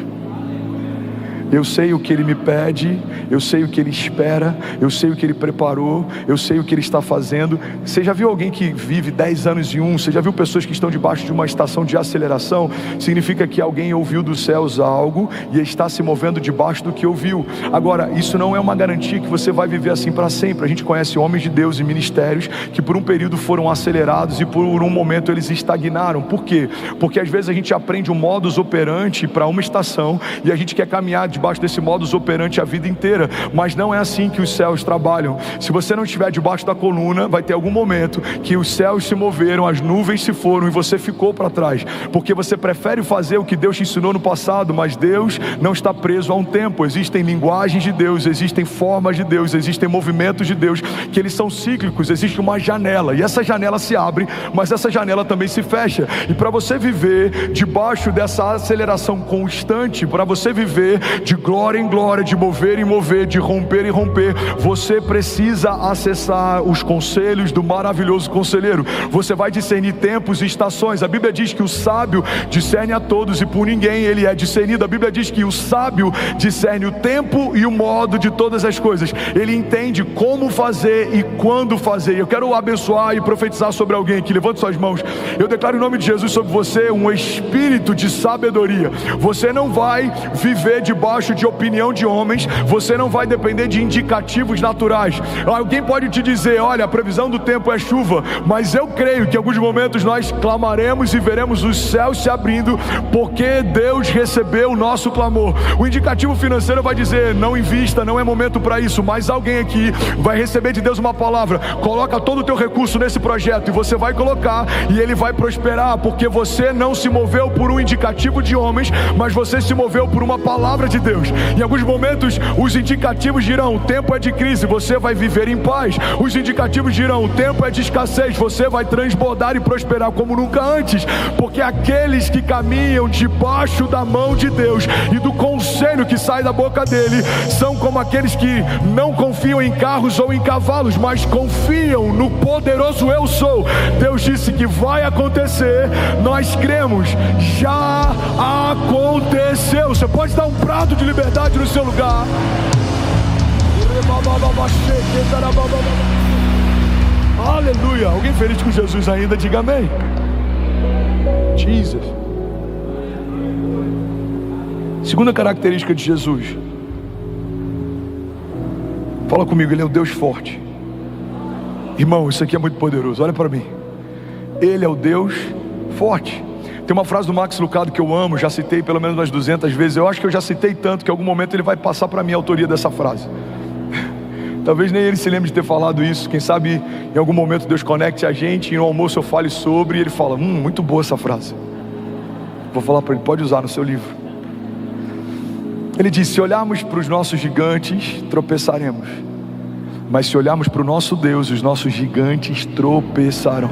Eu sei o que Ele me pede, eu sei o que Ele espera, eu sei o que Ele preparou, eu sei o que Ele está fazendo. Você já viu alguém que vive 10 anos em um? Você já viu pessoas que estão debaixo de uma estação de aceleração? Significa que alguém ouviu dos céus algo e está se movendo debaixo do que ouviu. Agora, isso não é uma garantia que você vai viver assim para sempre. A gente conhece homens de Deus e ministérios que por um período foram acelerados e por um momento eles estagnaram. Por quê? Porque às vezes a gente aprende um modus operandi para uma estação e a gente quer caminhar debaixo desse modus operandi a vida inteira, mas não é assim que os céus trabalham. Se você não estiver debaixo da coluna, vai ter algum momento que os céus se moveram, as nuvens se foram e você ficou para trás, porque você prefere fazer o que Deus te ensinou no passado, mas Deus não está preso a um tempo. Existem linguagens de Deus, existem formas de Deus, existem movimentos de Deus, que eles são cíclicos. Existe uma janela, e essa janela se abre, mas essa janela também se fecha, e para você viver debaixo dessa aceleração constante, para você viver de glória em glória, de mover em mover, de romper em romper, você precisa acessar os conselhos do maravilhoso conselheiro. Você vai discernir tempos e estações. A Bíblia diz que o sábio discerne a todos e por ninguém ele é discernido. A Bíblia diz que o sábio discerne o tempo e o modo de todas as coisas. Ele entende como fazer e quando fazer. Eu quero abençoar e profetizar sobre alguém aqui. Levante suas mãos. Eu declaro em nome de Jesus sobre você um espírito de sabedoria. Você não vai viver debaixo de opinião de homens, você não vai depender de indicativos naturais. Alguém pode te dizer: olha, a previsão do tempo é chuva, mas eu creio que em alguns momentos nós clamaremos e veremos os céus se abrindo, porque Deus recebeu o nosso clamor. O indicativo financeiro vai dizer: não invista, não é momento para isso, mas alguém aqui vai receber de Deus uma palavra: coloca todo o teu recurso nesse projeto, e você vai colocar e ele vai prosperar, porque você não se moveu por um indicativo de homens, mas você se moveu por uma palavra de Deus. Em alguns momentos os indicativos dirão: o tempo é de crise, você vai viver em paz. Os indicativos dirão: o tempo é de escassez, você vai transbordar e prosperar como nunca antes, porque aqueles que caminham debaixo da mão de Deus e do conselho que sai da boca dele são como aqueles que não confiam em carros ou em cavalos, mas confiam no poderoso eu sou. Deus disse que vai acontecer, nós cremos, já aconteceu. Você pode dar um brado de liberdade no seu lugar. Aleluia. Alguém feliz com Jesus ainda? Diga amém. Jesus. Segunda característica de Jesus. Fala comigo, Ele é o Deus forte. Irmão, isso aqui é muito poderoso, olha para mim. Ele é o Deus forte. Tem uma frase do Max Lucado que eu amo, já citei pelo menos umas 200 vezes. Eu acho que eu já citei tanto que em algum momento ele vai passar para mim a autoria dessa frase. Talvez nem ele se lembre de ter falado isso. Quem sabe em algum momento Deus conecte a gente e no almoço eu fale sobre, e ele fala: muito boa essa frase. Vou falar para ele: pode usar no seu livro. Ele diz: se olharmos para os nossos gigantes, tropeçaremos, mas se olharmos para o nosso Deus, os nossos gigantes tropeçarão.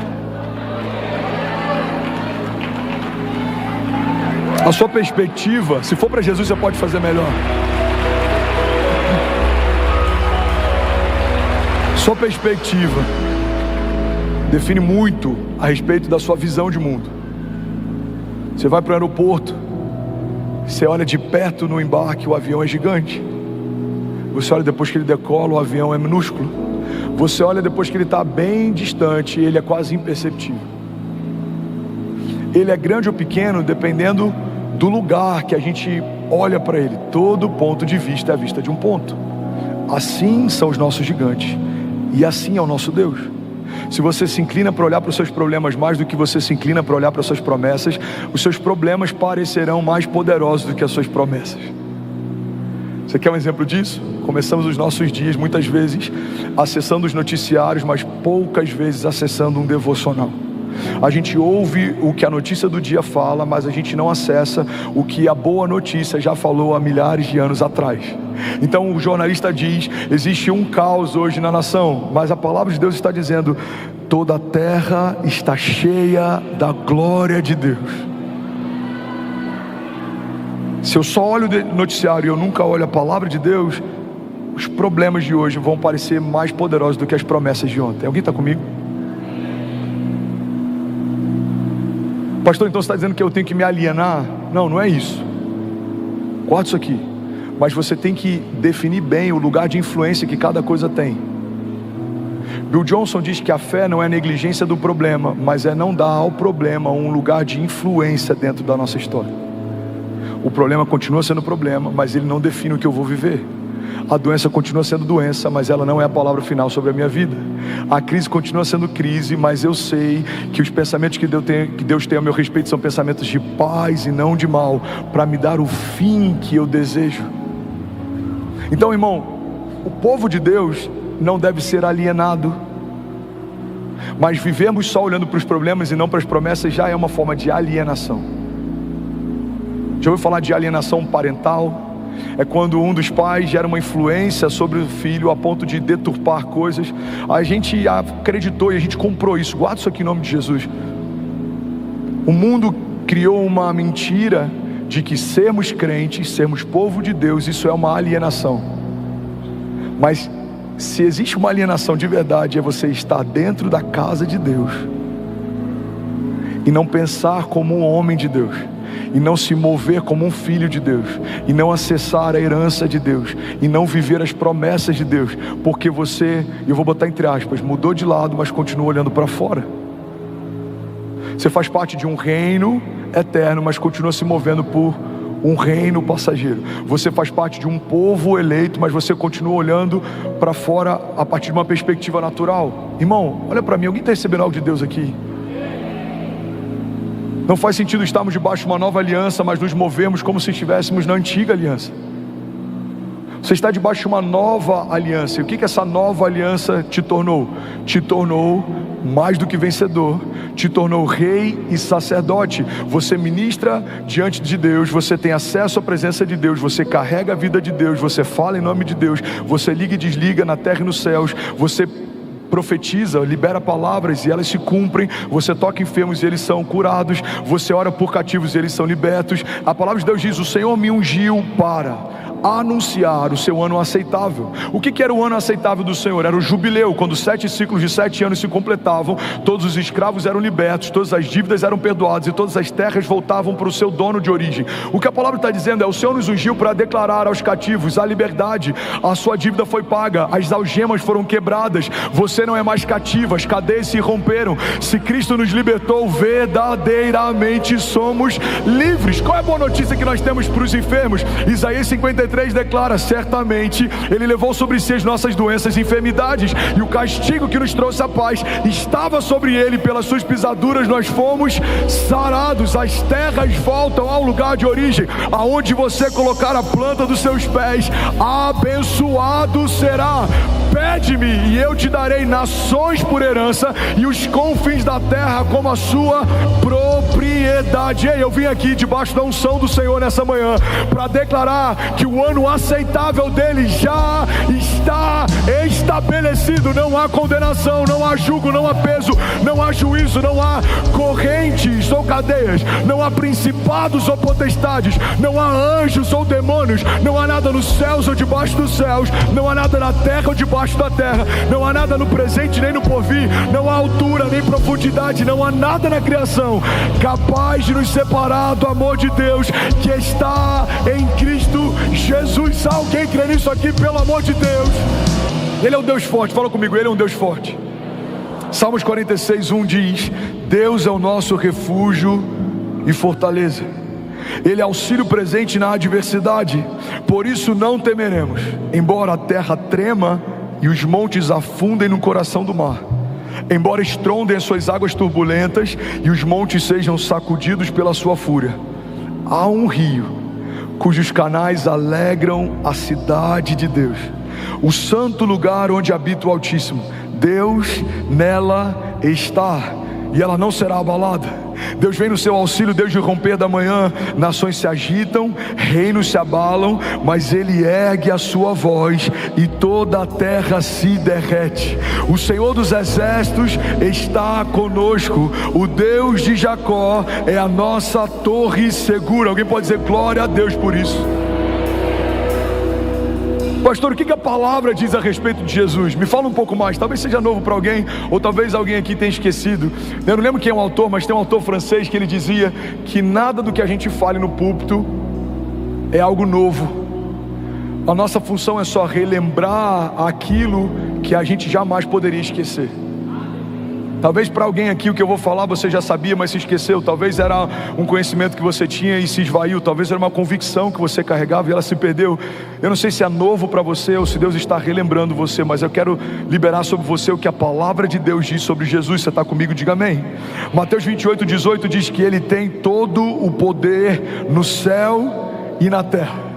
A sua perspectiva, se for para Jesus, você pode fazer melhor. Sua perspectiva define muito a respeito da sua visão de mundo. Você vai para o aeroporto, você olha de perto no embarque, o avião é gigante. Você olha depois que ele decola, o avião é minúsculo. Você olha depois que ele está bem distante, ele é quase imperceptível. Ele é grande ou pequeno dependendo do lugar que a gente olha para ele. Todo ponto de vista é a vista de um ponto. Assim são os nossos gigantes, e assim é o nosso Deus. Se você se inclina para olhar para os seus problemas mais do que você se inclina para olhar para as suas promessas, os seus problemas parecerão mais poderosos do que as suas promessas. Você quer um exemplo disso? Começamos os nossos dias muitas vezes acessando os noticiários, mas poucas vezes acessando um devocional. A gente ouve o que a notícia do dia fala, mas a gente não acessa o que a boa notícia já falou há milhares de anos atrás. Então o jornalista diz: existe um caos hoje na nação, mas a palavra de Deus está dizendo: toda a terra está cheia da glória de Deus. Se eu só olho o noticiário e eu nunca olho a palavra de Deus, os problemas de hoje vão parecer mais poderosos do que as promessas de ontem. Alguém está comigo? Pastor, então você está dizendo que eu tenho que me alienar? Não, não é isso. Guarda isso aqui. mas você tem que definir bem o lugar de influência que cada coisa tem. Bill Johnson diz que a fé não é negligência do problema, mas é não dar ao problema um lugar de influência dentro da nossa história. O problema continua sendo problema, mas ele não define o que eu vou viver. A doença continua sendo doença, mas ela não é a palavra final sobre a minha vida. A crise continua sendo crise, mas eu sei que os pensamentos que Deus tem a meu respeito são pensamentos de paz e não de mal, para me dar o fim que eu desejo. Então, irmão, o povo de Deus não deve ser alienado, mas vivemos só olhando para os problemas e não para as promessas já é uma forma de alienação. Já ouviu falar de alienação parental? É quando um dos pais gera uma influência sobre o filho a ponto de deturpar coisas. A gente acreditou e a gente comprou isso. Guarda isso aqui em nome de Jesus. O mundo criou uma mentira de que sermos crentes, sermos povo de Deus, isso é uma alienação. Mas se existe uma alienação de verdade, é você estar dentro da casa de Deus e não pensar como um homem de Deus, e não se mover como um filho de Deus, e não acessar a herança de Deus, e não viver as promessas de Deus, porque você, eu vou botar entre aspas, mudou de lado, mas continua olhando para fora. Você faz parte de um reino eterno, mas continua se movendo por um reino passageiro. Você faz parte de um povo eleito, mas você continua olhando para fora a partir de uma perspectiva natural. Irmão, olha para mim, alguém está recebendo algo de Deus aqui? Não faz sentido estarmos debaixo de uma nova aliança, mas nos movemos como se estivéssemos na antiga aliança. Você está debaixo de uma nova aliança. E o que essa nova aliança te tornou? Te tornou mais do que vencedor. Te tornou rei e sacerdote. Você ministra diante de Deus. Você tem acesso à presença de Deus. Você carrega a vida de Deus. Você fala em nome de Deus. Você liga e desliga na terra e nos céus. Você profetiza, libera palavras e elas se cumprem. Você toca enfermos e eles são curados. Você ora por cativos e eles são libertos. A palavra de Deus diz: o Senhor me ungiu para anunciar o seu ano aceitável. O que era o ano aceitável do Senhor? Era o jubileu, quando 7 ciclos de 7 anos se completavam, todos os escravos eram libertos, todas as dívidas eram perdoadas e todas as terras voltavam para o seu dono de origem. O que a palavra está dizendo é: o Senhor nos ungiu para declarar aos cativos a liberdade. A sua dívida foi paga, as algemas foram quebradas, você não é mais cativo, as cadeias se romperam. Se Cristo nos libertou, verdadeiramente somos livres. Qual é a boa notícia que nós temos para os enfermos? Isaías 53 declara: certamente Ele levou sobre si as nossas doenças e enfermidades, e o castigo que nos trouxe a paz estava sobre Ele, pelas suas pisaduras nós fomos sarados. As terras voltam ao lugar de origem, aonde você colocar a planta dos seus pés, abençoado será. Pede-me e eu te darei nações por herança e os confins da terra como a sua propriedade. Ei, eu vim aqui debaixo da unção do Senhor nessa manhã para declarar que o ano aceitável dele já está estabelecido. Não há condenação, não há julgo, não há peso, não há juízo, não há correntes ou cadeias, não há principados ou potestades, não há anjos ou demônios, não há nada nos céus ou debaixo dos céus, não há nada na terra ou debaixo da terra, não há nada no presente nem no porvir, não há altura nem profundidade, não há nada na criação capaz de nos separar do amor de Deus que está em Cristo Jesus. Alguém crê nisso aqui, pelo amor de Deus? Ele é um Deus forte, fala comigo, Ele é um Deus forte. Salmos 46:1 diz: Deus é o nosso refúgio e fortaleza, Ele é auxílio presente na adversidade, por isso não temeremos, embora a terra trema e os montes afundem no coração do mar, embora estrondem as suas águas turbulentas e os montes sejam sacudidos pela sua fúria. Há um rio cujos canais alegram a cidade de Deus, o santo lugar onde habita o Altíssimo. Deus nela está e ela não será abalada. Deus vem no seu auxílio desde o romper da manhã. Nações se agitam, reinos se abalam, mas Ele ergue a sua voz e toda a terra se derrete. O Senhor dos exércitos está conosco, o Deus de Jacó é a nossa torre segura. Alguém pode dizer glória a Deus por isso? Pastor, o que a palavra diz a respeito de Jesus? Me fala um pouco mais, talvez seja novo para alguém, ou talvez alguém aqui tenha esquecido. Eu não lembro quem é o autor, mas tem um autor francês que ele dizia que nada do que a gente fale no púlpito é algo novo, A nossa função é só relembrar aquilo que a gente jamais poderia esquecer. Talvez para alguém aqui o que eu vou falar você já sabia, mas se esqueceu. Talvez era um conhecimento que você tinha e se esvaiu. Talvez era uma convicção que você carregava e ela se perdeu. Eu não sei se é novo para você ou se Deus está relembrando você, mas eu quero liberar sobre você o que a palavra de Deus diz sobre Jesus. Você está comigo? Diga amém. Mateus 28:18 diz que Ele tem todo o poder no céu e na terra.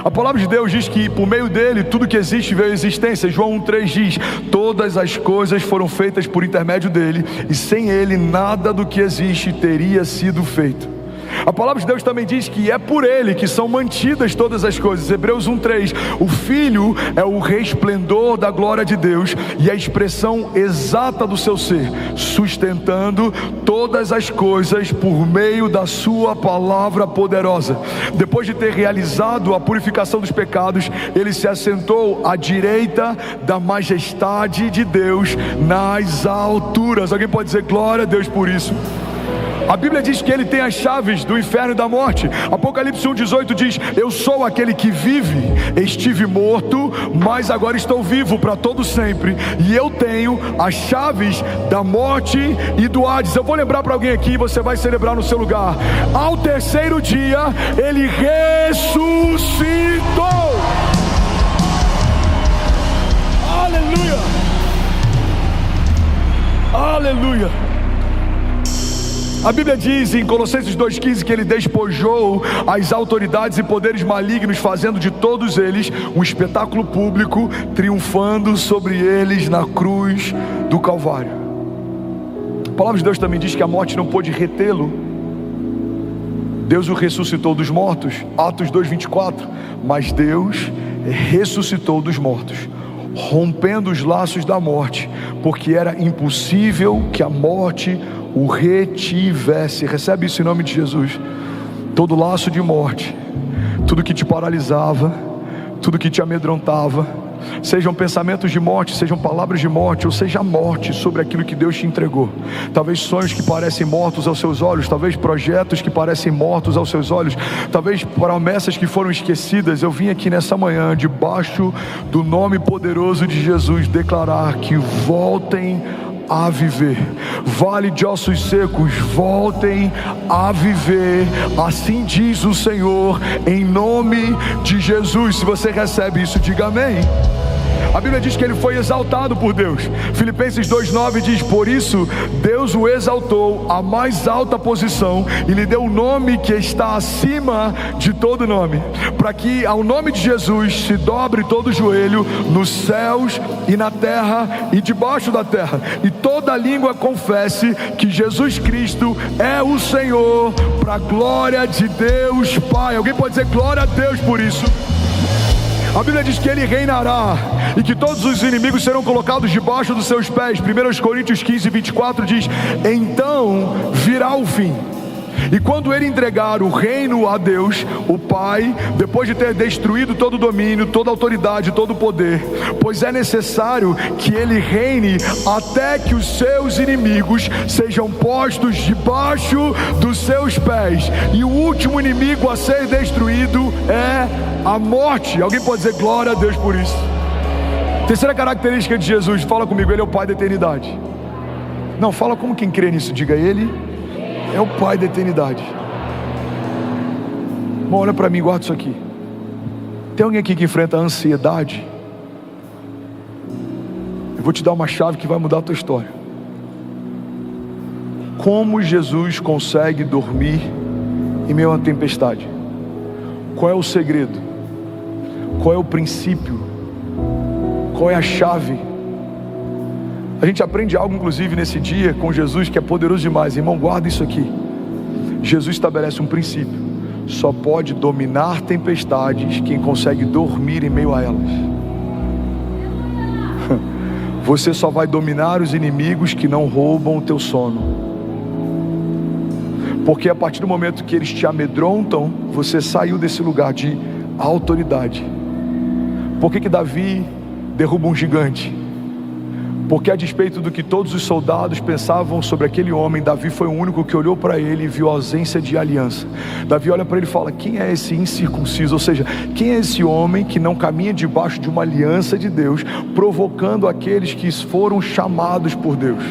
A palavra de Deus diz que por meio dele tudo que existe veio à existência. João 1:3 diz: todas as coisas foram feitas por intermédio dele, e sem ele nada do que existe teria sido feito. A palavra de Deus também diz que é por ele que são mantidas todas as coisas. Hebreus 1:3: o Filho é o resplendor da glória de Deus e a expressão exata do seu ser, sustentando todas as coisas por meio da sua palavra poderosa. Depois de ter realizado a purificação dos pecados, ele se assentou à direita da majestade de Deus nas alturas. Alguém pode dizer glória a Deus por isso? A Bíblia diz que ele tem as chaves do inferno e da morte. Apocalipse 1:18 diz: eu sou aquele que vive, estive morto, mas agora estou vivo para todo sempre, e eu tenho as chaves da morte e do Hades. Eu vou lembrar para alguém aqui, você vai celebrar no seu lugar. Ao terceiro dia ele ressuscitou. Aleluia, aleluia. A Bíblia diz em Colossenses 2:15 que ele despojou as autoridades e poderes malignos, fazendo de todos eles um espetáculo público, triunfando sobre eles na cruz do Calvário. A palavra de Deus também diz que a morte não pôde retê-lo. Deus o ressuscitou dos mortos, Atos 2:24. Mas Deus ressuscitou dos mortos, rompendo os laços da morte, porque era impossível que a morte o retivesse. Recebe isso em nome de Jesus. Todo laço de morte, tudo que te paralisava, tudo que te amedrontava, sejam pensamentos de morte, sejam palavras de morte, ou seja a morte sobre aquilo que Deus te entregou. Talvez sonhos que parecem mortos aos seus olhos, talvez projetos que parecem mortos aos seus olhos, talvez promessas que foram esquecidas. Eu vim aqui nessa manhã, debaixo do nome poderoso de Jesus, declarar que voltem a viver. Vale de ossos secos, voltem a viver. Assim diz o Senhor, em nome de Jesus. Se você recebe isso, diga amém. A Bíblia diz que ele foi exaltado por Deus. Filipenses 2:9 diz: por isso Deus o exaltou à mais alta posição e lhe deu o nome que está acima de todo nome, para que ao nome de Jesus se dobre todo o joelho nos céus e na terra e debaixo da terra, e toda língua confesse que Jesus Cristo é o Senhor, para a glória de Deus Pai. Alguém pode dizer glória a Deus por isso? A Bíblia diz que ele reinará e que todos os inimigos serão colocados debaixo dos seus pés. 1 Coríntios 15:24 diz: então virá o fim, e quando ele entregar o reino a Deus, o Pai, depois de ter destruído todo o domínio, toda a autoridade, todo o poder, pois é necessário que ele reine até que os seus inimigos sejam postos debaixo dos seus pés, e o último inimigo a ser destruído é a morte. Alguém pode dizer glória a Deus por isso? Terceira característica de Jesus, fala comigo: ele é o Pai da eternidade. Não, fala como quem crê nisso, diga: ele é o Pai da eternidade. Bom, olha para mim, guarda isso aqui. Tem alguém aqui que enfrenta a ansiedade? Eu vou te dar uma chave que vai mudar a tua história. Como Jesus consegue dormir em meio a uma tempestade? Qual é o segredo? Qual é o princípio? Qual é a chave? A gente aprende algo inclusive nesse dia com Jesus que é poderoso demais. Irmão, guarda isso aqui. Jesus estabelece um princípio: só pode dominar tempestades quem consegue dormir em meio a elas. Você só vai dominar os inimigos que não roubam o teu sono, porque a partir do momento que eles te amedrontam, você saiu desse lugar de autoridade. Por que Davi derruba um gigante? Porque a despeito do que todos os soldados pensavam sobre aquele homem, Davi foi o único que olhou para ele e viu a ausência de aliança. Davi olha para ele e fala: quem é esse incircunciso? Ou seja, quem é esse homem que não caminha debaixo de uma aliança de Deus, provocando aqueles que foram chamados por Deus?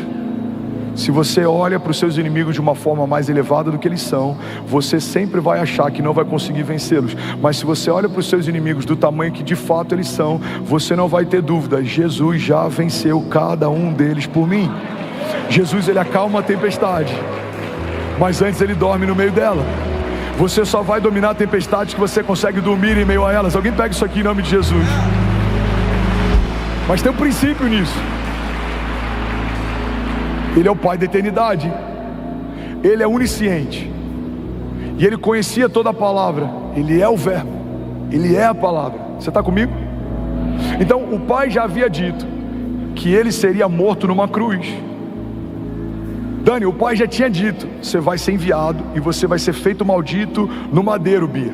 Se você olha para os seus inimigos de uma forma mais elevada do que eles são, você sempre vai achar que não vai conseguir vencê-los. Mas se você olha para os seus inimigos do tamanho que de fato eles são, você não vai ter dúvida: Jesus já venceu cada um deles por mim. Jesus, ele acalma a tempestade, mas antes ele dorme no meio dela. Você só vai dominar a tempestade que você consegue dormir em meio a elas. Alguém pega isso aqui em nome de Jesus. Mas tem um princípio nisso. Ele é o Pai da eternidade. Ele é onisciente. E Ele conhecia toda a palavra. Ele é o Verbo. Ele é a palavra. Você está comigo? Então o Pai já havia dito que Ele seria morto numa cruz. Dani, o Pai já tinha dito: você vai ser enviado e você vai ser feito maldito no madeiro, Bia.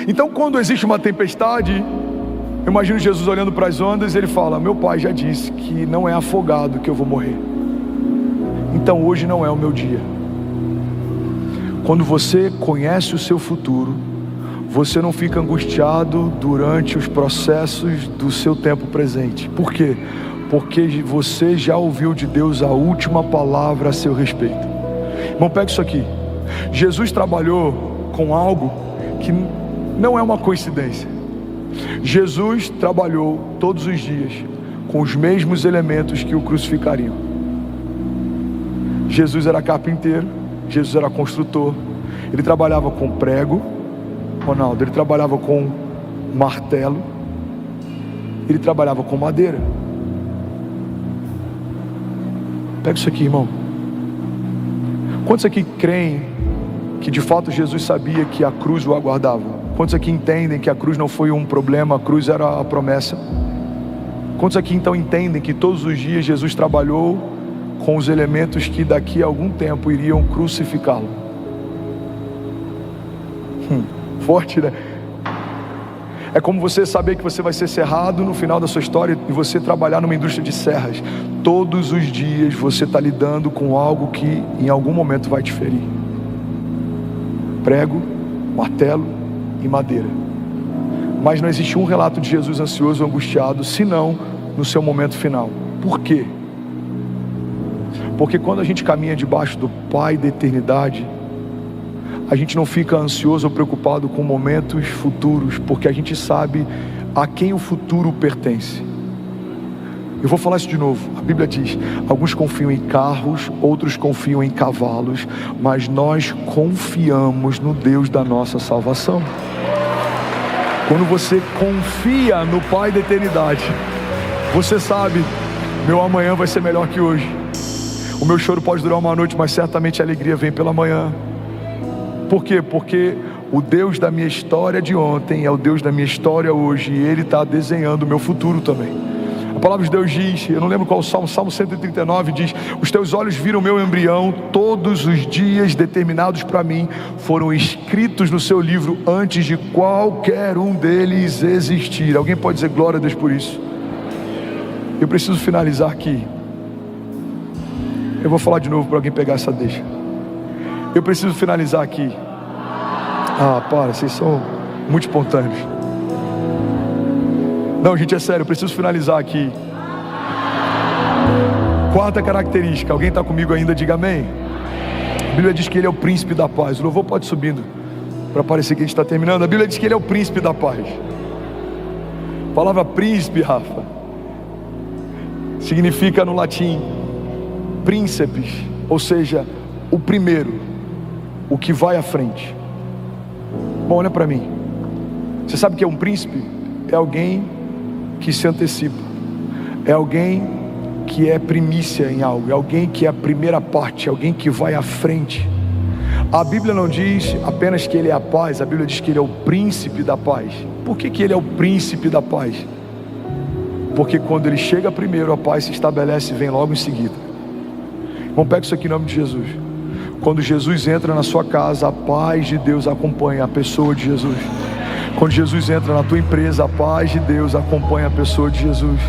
Então quando existe uma tempestade, eu imagino Jesus olhando para as ondas e Ele fala: meu Pai já disse que não é afogado que eu vou morrer. Então hoje não é o meu dia. Quando você conhece o seu futuro, você não fica angustiado durante os processos do seu tempo presente. Por quê? Porque você já ouviu de Deus a última palavra a seu respeito. Irmão, pega isso aqui. Jesus trabalhou com algo que não é uma coincidência. Jesus trabalhou todos os dias com os mesmos elementos que o crucificariam. Jesus era carpinteiro, Jesus era construtor. Ele trabalhava com prego, Ronaldo, ele trabalhava com martelo, ele trabalhava com madeira. Pega isso aqui, irmão. Quantos aqui creem que de fato Jesus sabia que a cruz o aguardava? Quantos aqui entendem que a cruz não foi um problema, a cruz era a promessa? Quantos aqui então entendem que todos os dias Jesus trabalhou com os elementos que daqui a algum tempo iriam crucificá-lo? Forte, né? É como você saber que você vai ser serrado no final da sua história e você trabalhar numa indústria de serras. Todos os dias você está lidando com algo que em algum momento vai te ferir. Prego, martelo e madeira. Mas não existe um relato de Jesus ansioso ou angustiado, senão no seu momento final. Por quê? Porque quando a gente caminha debaixo do Pai da eternidade, a gente não fica ansioso ou preocupado com momentos futuros, porque a gente sabe a quem o futuro pertence. Eu vou falar isso de novo. A Bíblia diz: alguns confiam em carros, outros confiam em cavalos, mas nós confiamos no Deus da nossa salvação. Quando você confia no Pai da eternidade, você sabe: meu amanhã vai ser melhor que hoje. O meu choro pode durar uma noite, mas certamente a alegria vem pela manhã. Por quê? Porque o Deus da minha história de ontem é o Deus da minha história hoje, e Ele está desenhando o meu futuro também. A palavra de Deus diz, eu não lembro qual Salmo 139 diz: os teus olhos viram meu embrião, todos os dias determinados para mim foram escritos no seu livro antes de qualquer um deles existir. Alguém pode dizer glória a Deus por isso? Eu preciso finalizar aqui. Eu vou falar de novo para alguém pegar essa deixa. Eu preciso finalizar aqui. Vocês são muito espontâneos. Não, gente, é sério, eu preciso finalizar aqui. Quarta característica, alguém está comigo ainda? Diga amém. A Bíblia diz que Ele é o príncipe da paz. O louvor pode ir subindo para parecer que a gente está terminando. A Bíblia diz que Ele é o príncipe da paz. A palavra príncipe, Rafa, significa no latim príncipes, ou seja, o primeiro, o que vai à frente. Bom, olha para mim. Você sabe o que é um príncipe? É alguém que se antecipa, é alguém que é primícia em algo, é alguém que é a primeira parte, é alguém que vai à frente. A Bíblia não diz apenas que Ele é a paz, a Bíblia diz que Ele é o príncipe da paz. Por que Ele é o príncipe da paz? Porque quando Ele chega primeiro, a paz se estabelece e vem logo em seguida. Vamos pegar isso aqui em nome de Jesus. Quando Jesus entra na sua casa, a paz de Deus acompanha a pessoa de Jesus. Quando Jesus entra na tua empresa, a paz de Deus acompanha a pessoa de Jesus.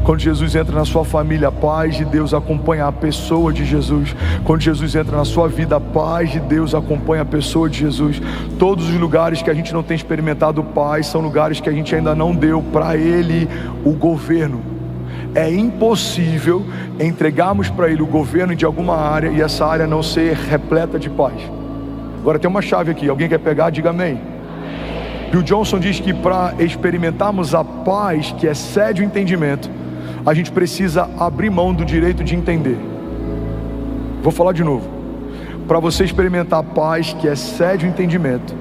Quando Jesus entra na sua família, a paz de Deus acompanha a pessoa de Jesus. Quando Jesus entra na sua vida, a paz de Deus acompanha a pessoa de Jesus. Todos os lugares que a gente não tem experimentado paz são lugares que a gente ainda não deu para Ele o governo. É impossível entregarmos para Ele o governo de alguma área e essa área não ser repleta de paz. Agora tem uma chave aqui, alguém quer pegar? Diga amém. Bill Johnson diz que para experimentarmos a paz que excede o entendimento, a gente precisa abrir mão do direito de entender. Vou falar de novo. Para você experimentar a paz que excede o entendimento,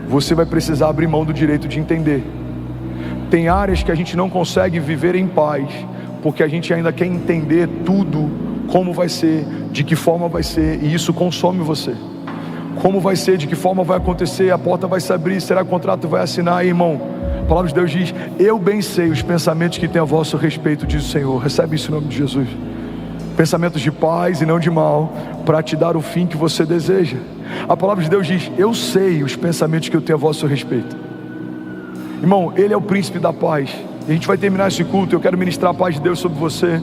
você vai precisar abrir mão do direito de entender. Tem áreas que a gente não consegue viver em paz, porque a gente ainda quer entender tudo, como vai ser, de que forma vai ser, e isso consome você. Como vai ser, de que forma vai acontecer, a porta vai se abrir, será que o contrato vai assinar, irmão? A palavra de Deus diz: eu bem sei os pensamentos que tem a vosso respeito, diz o Senhor. Recebe isso em nome de Jesus. Pensamentos de paz e não de mal, para te dar o fim que você deseja. A palavra de Deus diz: eu sei os pensamentos que eu tenho a vosso respeito. Irmão, Ele é o príncipe da paz. E a gente vai terminar esse culto, eu quero ministrar a paz de Deus sobre você.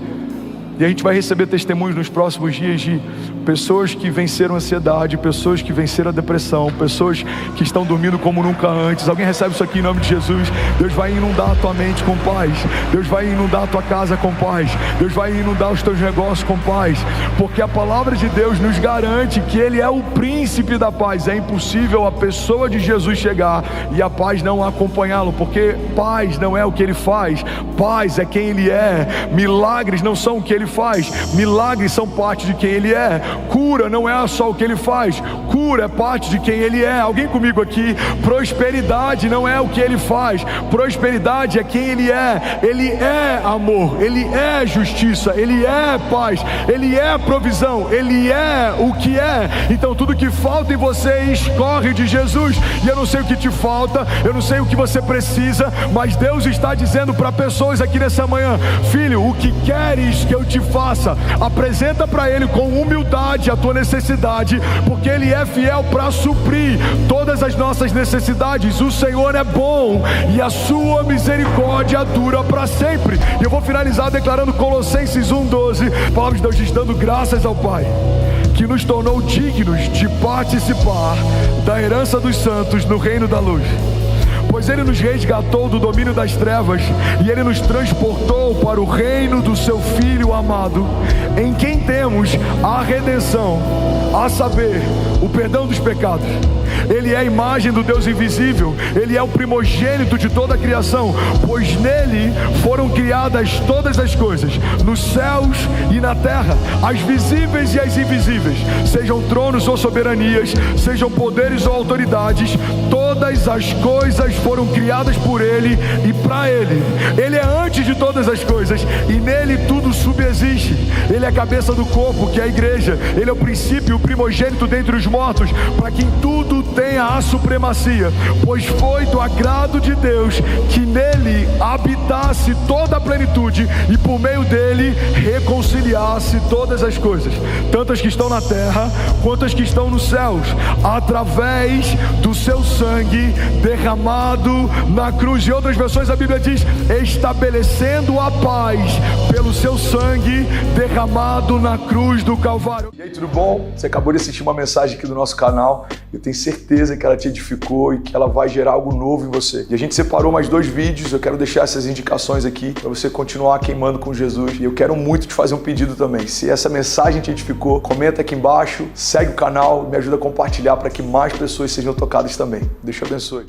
E a gente vai receber testemunhos nos próximos dias de pessoas que venceram a ansiedade, pessoas que venceram a depressão, pessoas que estão dormindo como nunca antes. Alguém recebe isso aqui em nome de Jesus? Deus vai inundar a tua mente com paz. Deus vai inundar a tua casa com paz. Deus vai inundar os teus negócios com paz. Porque a palavra de Deus nos garante que Ele é o príncipe da paz. É impossível a pessoa de Jesus chegar e a paz não acompanhá-lo, porque paz não é o que Ele faz, paz é quem Ele é. Milagres não são o que Ele faz, milagres são parte de quem Ele é. Cura não é só o que Ele faz, cura é parte de quem Ele é. Alguém comigo aqui? Prosperidade não é o que Ele faz, prosperidade é quem Ele é. Ele é amor, Ele é justiça, Ele é paz, Ele é provisão, Ele é o que é. Então tudo que falta em você escorre de Jesus. E eu não sei o que te falta, eu não sei o que você precisa, mas Deus está dizendo para pessoas aqui nessa manhã: filho, o que queres que eu te faça? Apresenta para Ele com humildade a tua necessidade, porque Ele é fiel para suprir todas as nossas necessidades. O Senhor é bom e a sua misericórdia dura para sempre. E eu vou finalizar declarando Colossenses 1:12. A palavra de Deus diz: dando graças ao Pai que nos tornou dignos de participar da herança dos santos no reino da luz. Pois Ele nos resgatou do domínio das trevas e Ele nos transportou para o reino do Seu Filho amado, em quem temos a redenção, a saber, o perdão dos pecados. Ele é a imagem do Deus invisível, Ele é o primogênito de toda a criação, pois nele foram criadas todas as coisas, nos céus e na terra, as visíveis e as invisíveis, sejam tronos ou soberanias, sejam poderes ou autoridades, todas as coisas foram criadas por Ele e para Ele. Ele é antes de todas as coisas e nele tudo subsiste. Ele é a cabeça do corpo, que é a igreja. Ele é o princípio, o primogênito dentre os mortos, para que em tudo tenha a supremacia, pois foi do agrado de Deus que nele habitasse toda a plenitude e por meio dele reconciliasse todas as coisas, tanto as que estão na terra quanto as que estão nos céus, através do seu sangue derramado na cruz. Em outras versões a Bíblia diz: estabelecendo a paz pelo seu sangue derramado na cruz do Calvário. E aí, tudo bom? Você acabou de assistir uma mensagem aqui do nosso canal. Eu tenho certeza que ela te edificou e que ela vai gerar algo novo em você. E a gente separou mais 2 vídeos. Eu quero deixar essas indicações aqui para você continuar queimando com Jesus. E eu quero muito te fazer um pedido também. Se essa mensagem te edificou, comenta aqui embaixo, segue o canal, me ajuda a compartilhar para que mais pessoas sejam tocadas também. Deus te abençoe.